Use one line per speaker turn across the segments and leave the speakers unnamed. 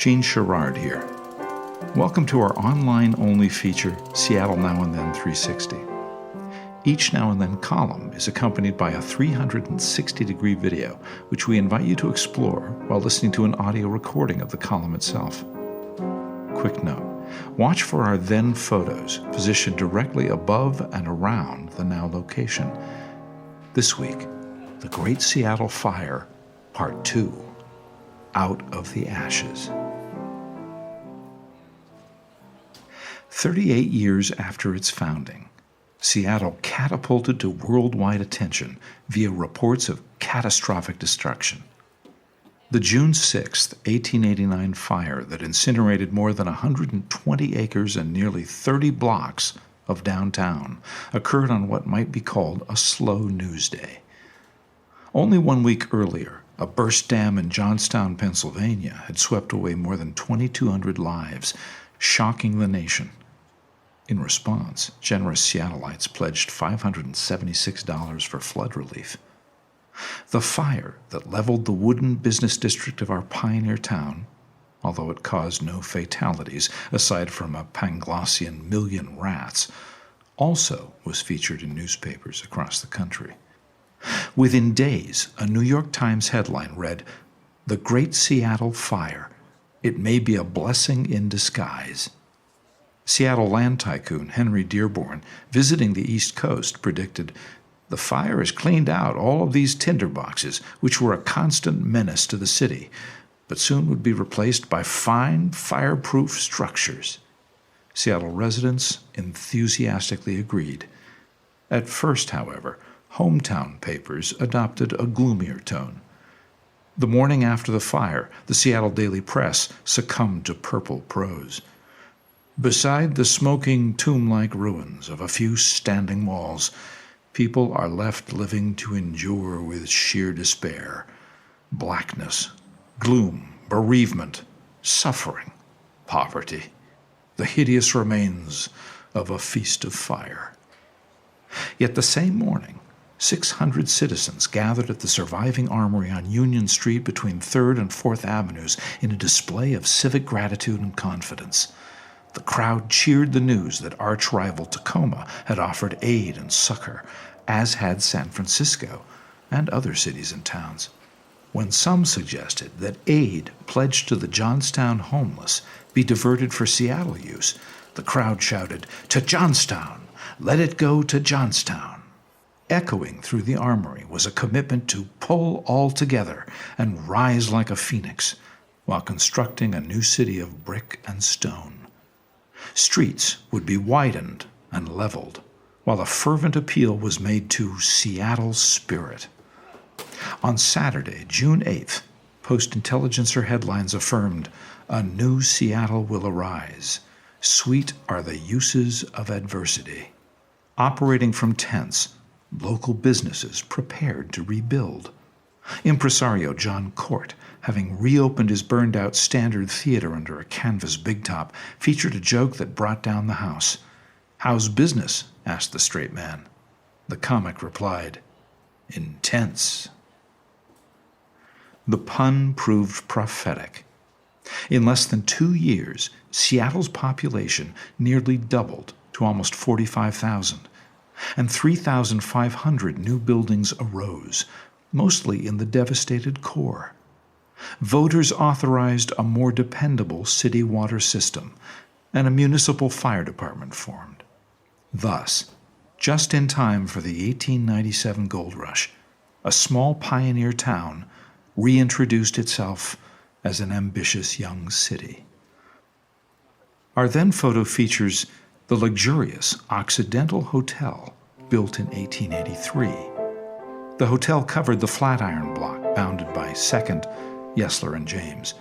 Gene Sherrard here. Welcome to our online-only feature, Seattle Now and Then 360. Each Now and Then column is accompanied by a 360-degree video, which we invite you to explore while listening to an audio recording of the column itself. Quick note, watch for our then photos positioned directly above and around the now location. This week, the Great Seattle Fire, Part 2, Out of the Ashes. 38 years after its founding, Seattle catapulted to worldwide attention via reports of catastrophic destruction. The June 6, 1889 fire that incinerated more than 120 acres and nearly 30 blocks of downtown occurred on what might be called a slow news day. Only 1 week earlier, a burst dam in Johnstown, Pennsylvania had swept away more than 2,200 lives, shocking the nation. In response, generous Seattleites pledged $576 for flood relief. The fire that leveled the wooden business district of our pioneer town, although it caused no fatalities aside from a Panglossian million rats, also was featured in newspapers across the country. Within days, a New York Times headline read, "The Great Seattle Fire. It may be a blessing in disguise." Seattle land tycoon Henry Dearborn, visiting the East Coast, predicted, "The fire has cleaned out all of these tinderboxes, which were a constant menace to the city, but soon would be replaced by fine, fireproof structures." Seattle residents enthusiastically agreed. At first, however, hometown papers adopted a gloomier tone. The morning after the fire, the Seattle Daily Press succumbed to purple prose. "Beside the smoking tomb-like ruins of a few standing walls, people are left living to endure with sheer despair. Blackness, gloom, bereavement, suffering, poverty, the hideous remains of a feast of fire." Yet the same morning, 600 citizens gathered at the surviving armory on Union Street between 3rd and 4th Avenues in a display of civic gratitude and confidence. The crowd cheered the news that arch-rival Tacoma had offered aid and succor, as had San Francisco and other cities and towns. When some suggested that aid pledged to the Johnstown homeless be diverted for Seattle use, the crowd shouted, "To Johnstown! Let it go to Johnstown!" Echoing through the armory was a commitment to pull all together and rise like a phoenix while constructing a new city of brick and stone. Streets would be widened and leveled, while a fervent appeal was made to Seattle's spirit. On Saturday, June 8th, Post-Intelligencer headlines affirmed, "A new Seattle will arise. Sweet are the uses of adversity." Operating from tents, local businesses prepared to rebuild. Impresario John Court, having reopened his burned-out Standard Theater under a canvas bigtop, featured a joke that brought down the house. "How's business?" asked the straight man. The comic replied, "Intense." The pun proved prophetic. In less than 2 years, Seattle's population nearly doubled to almost 45,000, and 3,500 new buildings arose, mostly in the devastated core. Voters authorized a more dependable city water system, and a municipal fire department formed. Thus, just in time for the 1897 gold rush, a small pioneer town reintroduced itself as an ambitious young city. Our then photo features the luxurious Occidental Hotel, built in 1883. The hotel covered the Flatiron Block, bounded by 2nd, Yesler and James.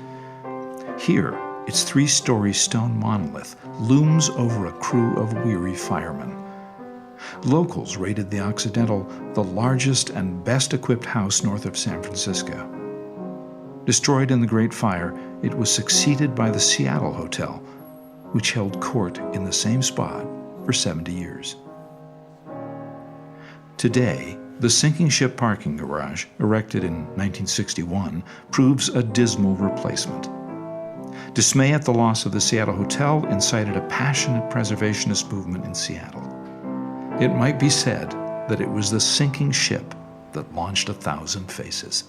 Here, its 3-story stone monolith looms over a crew of weary firemen. Locals rated the Occidental the largest and best-equipped house north of San Francisco. Destroyed in the Great Fire, it was succeeded by the Seattle Hotel, which held court in the same spot for 70 years. Today, the sinking ship parking garage, erected in 1961, proves a dismal replacement. Dismay at the loss of the Seattle Hotel incited a passionate preservationist movement in Seattle. It might be said that it was the sinking ship that launched 1,000 Faces.